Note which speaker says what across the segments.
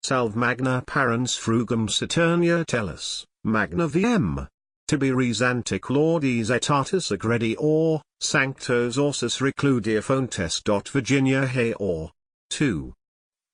Speaker 1: Salve magna parens frugum Saturnia tellus, magna VM. Tibi res antiquaudis et artis agredi or, sanctos orsus recludia fontes. Virginia Hay or. 2.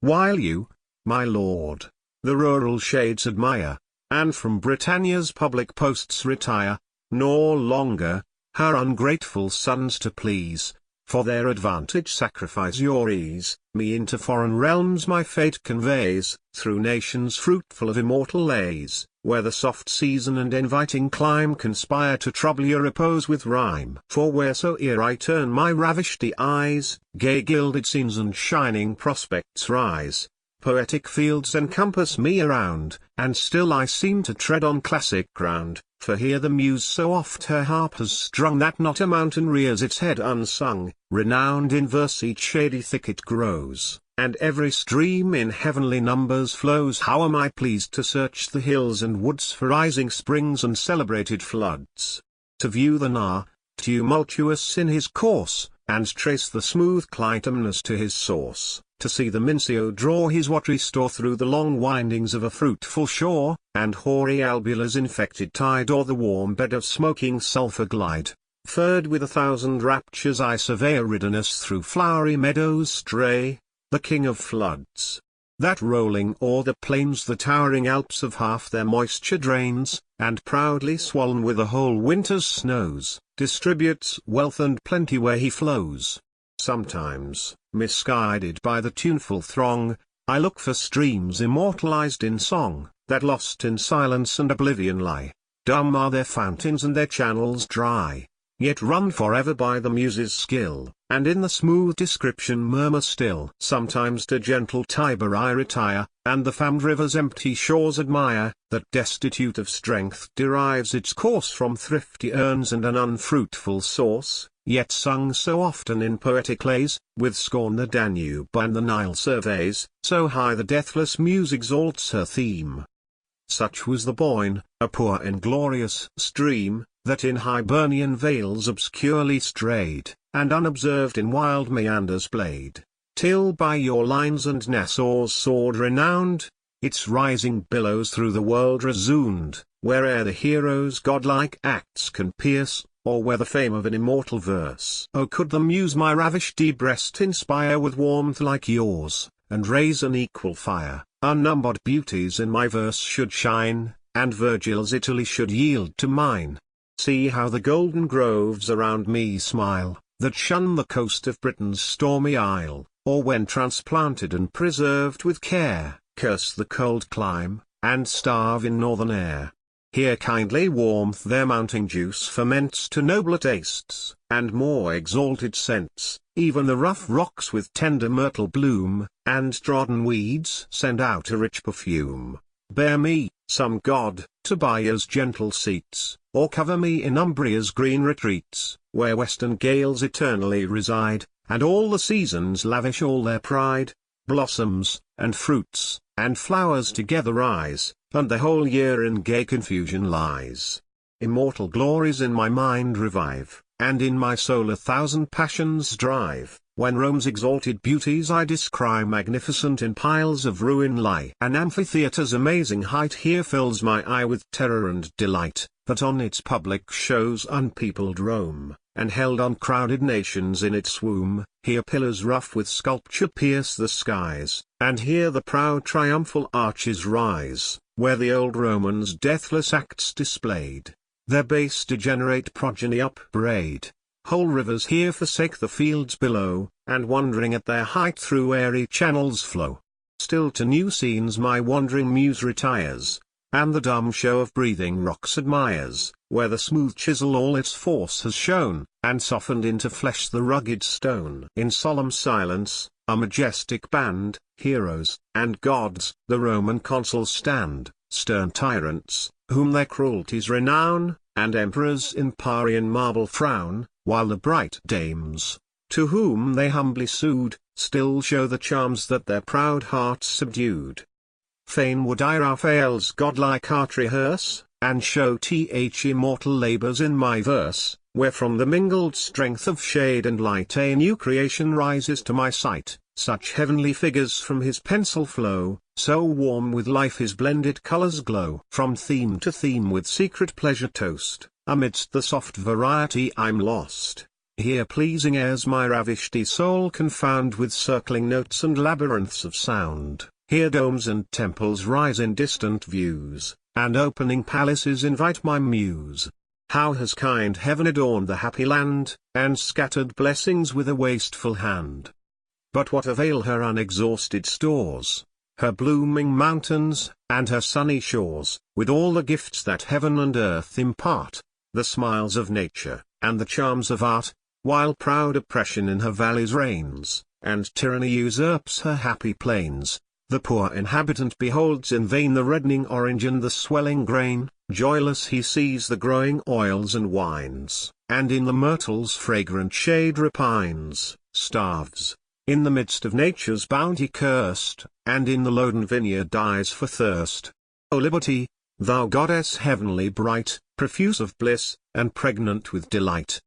Speaker 1: While you, my lord, the rural shades admire, and from Britannia's public posts retire, nor longer, her ungrateful sons to please, for their advantage sacrifice your ease, me into foreign realms my fate conveys, through nations fruitful of immortal lays, where the soft season and inviting clime conspire to trouble your repose with rhyme. For wheresoe'er I turn my ravished eyes, gay gilded scenes and shining prospects rise. Poetic fields encompass me around, and still I seem to tread on classic ground, for here the muse so oft her harp has strung that not a mountain rears its head unsung, renowned in verse each shady thicket grows, and every stream in heavenly numbers flows. How am I pleased to search the hills and woods for rising springs and celebrated floods, to view the Nar, tumultuous in his course, and trace the smooth Clytemnestra to his source, to see the Mincio draw his watery store through the long windings of a fruitful shore, and hoary Albula's infected tide o'er the warm bed of smoking sulphur glide. Furred with 1,000 raptures I survey Eridanus through flowery meadows stray, the king of floods, that rolling o'er the plains the towering Alps of half their moisture drains, and proudly swollen with the whole winter's snows, distributes wealth and plenty where he flows. Sometimes, misguided by the tuneful throng, I look for streams immortalized in song, that lost in silence and oblivion lie. Dumb are their fountains and their channels dry, yet run forever by the muse's skill, and in the smooth description murmur still. Sometimes to gentle Tiber I retire, and the famed river's empty shores admire, that destitute of strength derives its course from thrifty urns and an unfruitful source, yet sung so often in poetic lays, with scorn the Danube and the Nile surveys, so high the deathless muse exalts her theme. Such was the Boyne, a poor inglorious stream, that in Hibernian vales obscurely strayed, and unobserved in wild meanders played, till by your lines and Nassau's sword renowned, its rising billows through the world resound, where'er the hero's godlike acts can pierce, or where the fame of an immortal verse. Oh, could the muse my ravished breast inspire with warmth like yours, and raise an equal fire, unnumbered beauties in my verse should shine, and Virgil's Italy should yield to mine. See how the golden groves around me smile, that shun the coast of Britain's stormy isle, or when transplanted and preserved with care, curse the cold clime, and starve in northern air. Here kindly warmth their mounting juice ferments to nobler tastes, and more exalted scents. Even the rough rocks with tender myrtle bloom, and trodden weeds send out a rich perfume. Bear me, some god, to Baya's gentle seats, or cover me in Umbria's green retreats, where western gales eternally reside, and all the seasons lavish all their pride. Blossoms, and fruits, and flowers together rise, and the whole year in gay confusion lies. Immortal glories in my mind revive, and in my soul 1,000 passions drive. When Rome's exalted beauties I descry magnificent in piles of ruin lie. An amphitheatre's amazing height here fills my eye with terror and delight, that on its public shows unpeopled Rome, and held uncrowded nations in its womb. Here pillars rough with sculpture pierce the skies, and here the proud triumphal arches rise, where the old Romans' deathless acts displayed, their base degenerate progeny upbraid. Whole rivers here forsake the fields below, and wandering at their height through airy channels flow. Still to new scenes my wandering muse retires, and the dumb show of breathing rocks admires, where the smooth chisel all its force has shown, and softened into flesh the rugged stone. In solemn silence, a majestic band, heroes, and gods, the Roman consuls stand, stern tyrants, whom their cruelties renown, and emperors in Parian marble frown, while the bright dames, to whom they humbly sued, still show the charms that their proud hearts subdued. Fain would I Raphael's godlike art rehearse, and show immortal labors in my verse, where from the mingled strength of shade and light a new creation rises to my sight. Such heavenly figures from his pencil flow, so warm with life his blended colors glow. From theme to theme with secret pleasure toast, amidst the soft variety I'm lost. Here pleasing airs my ravished soul confound with circling notes and labyrinths of sound. Here domes and temples rise in distant views, and opening palaces invite my muse. How has kind heaven adorned the happy land, and scattered blessings with a wasteful hand. But what avail her unexhausted stores, her blooming mountains, and her sunny shores, with all the gifts that heaven and earth impart, the smiles of nature, and the charms of art, while proud oppression in her valleys reigns, and tyranny usurps her happy plains. The poor inhabitant beholds in vain the reddening orange and the swelling grain, joyless he sees the growing oils and wines, and in the myrtle's fragrant shade repines, starves, in the midst of nature's bounty cursed, and in the loaden vineyard dies for thirst. O Liberty, thou goddess heavenly bright, profuse of bliss, and pregnant with delight.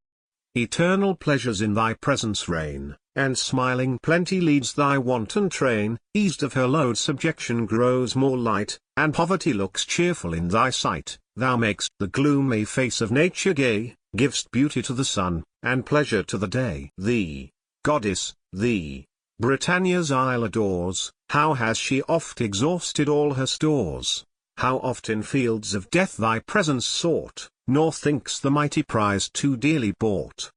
Speaker 1: Eternal pleasures in thy presence reign, and smiling plenty leads thy wanton train. Eased of her load subjection grows more light, and poverty looks cheerful in thy sight. Thou makest the gloomy face of nature gay, givest beauty to the sun, and pleasure to the day. Thee, goddess, thee, Britannia's isle adores. How has she oft exhausted all her stores! How oft in fields of death thy presence sought, nor thinks the mighty prize too dearly bought.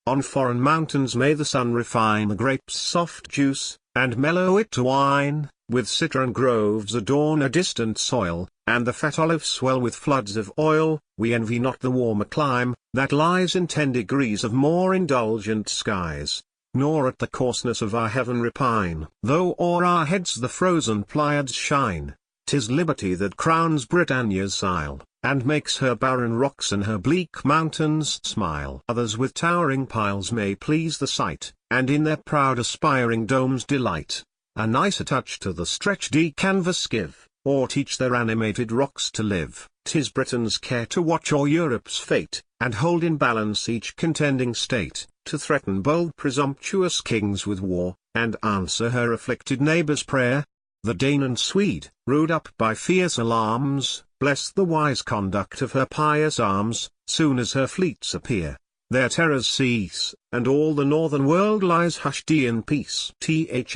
Speaker 1: On foreign mountains may the sun refine the grape's soft juice, and mellow it to wine. With citron groves adorn a distant soil, and the fat olives swell with floods of oil. We envy not the warmer clime, that lies in 10 degrees of more indulgent skies, nor at the coarseness of our heaven repine. Though o'er our heads the frozen Pleiades shine, 'tis liberty that crowns Britannia's isle, and makes her barren rocks and her bleak mountains smile. Others with towering piles may please the sight, and in their proud aspiring domes delight. A nicer touch to the stretched canvas give, or teach their animated rocks to live. 'Tis Britain's care to watch o'er Europe's fate, and hold in balance each contending state, to threaten bold presumptuous kings with war, and answer her afflicted neighbour's prayer. The Dane and Swede, rued up by fierce alarms, bless the wise conduct of her pious arms. Soon as her fleets appear, their terrors cease, and all the northern world lies hushed in peace.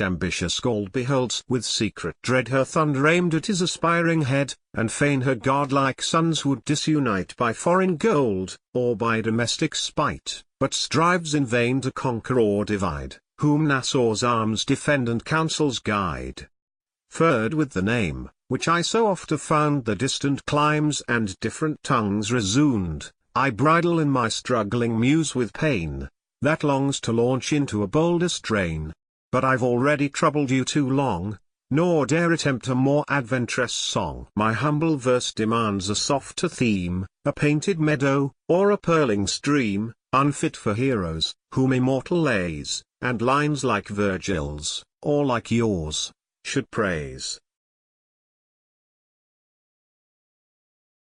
Speaker 1: Ambitious Gaul beholds with secret dread her thunder aimed at his aspiring head, and fain her godlike sons would disunite by foreign gold, or by domestic spite, but strives in vain to conquer or divide, whom Nassau's arms defend and counsels guide. Furred with the name, which I so oft have found the distant climes and different tongues resound, I bridle in my struggling muse with pain, that longs to launch into a bolder strain. But I've already troubled you too long, nor dare attempt a more adventurous song. My humble verse demands a softer theme, a painted meadow, or a purling stream, unfit for heroes, whom immortal lays, and lines like Virgil's, or like yours, should praise.